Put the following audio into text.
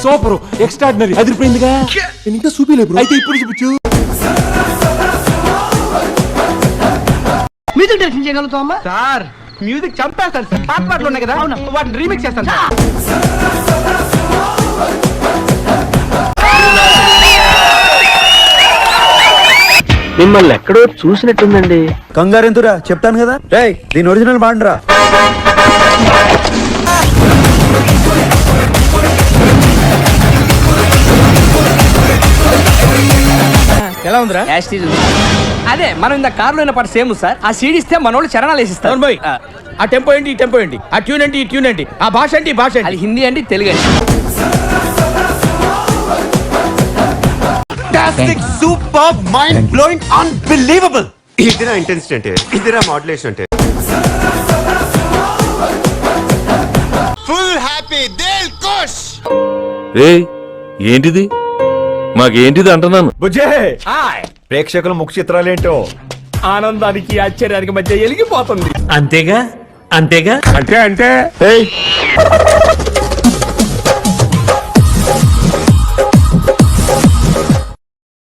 Super, extraordinary, అదిరిపోయిందిగా. ఇంకా చూపిలేదు అయితే ఇప్పుడు చూపించు. మ్యూజిక్ డైరెక్షన్ చేయగలుగుతామా సార్? మ్యూజిక్ చంపేస్తాను సార్. పాటలు ఉన్నాయి కదా, వాటిని రీమిక్స్ చేస్తాను సార్. మిమ్మల్ని ఎక్కడో చూసినట్టుందండి. కంగారెంతురా చెప్తాను కదా. రేయ్ దీని ఒరిజినల్ బాండ్రా. ఎలా ఉందిరా? అదే మనం ఇంత కార్లో ఉన్న పాట సేమ్ సార్. ఆ సీడీ ఇస్తే మనోళ్ళు చరణాలు వేసిస్తారు. ఆ టెంపో ఏంటి, ఈ టెంపో ఏంటి, ఆ ట్యూన్ ఏంటి, ఈ ట్యూన్ ఏంటి, ఆ భాష ఏంటి, ఈ భాష అది ఏంటి? హిందీ అండి, తెలుగు అండి. Super, mind blowing, unbelievable. ఇదిరా ఇంటెన్సిటీ అంటే, ఇదిరా మాడ్యులేషన్ అంటే. ఫుల్ హ్యాపీ దిల్ ఖుష్. ఏయ్ ఏంటిది? మాకేంటిది అంటున్నాను. బుజ్జే ప్రేక్షకుల ముఖ చిత్రాలేంటో ఆనందానికి ఆశ్చర్యానికి మధ్య ఎలిగిపోతుంది. అంతేగా అంతేగా అంటే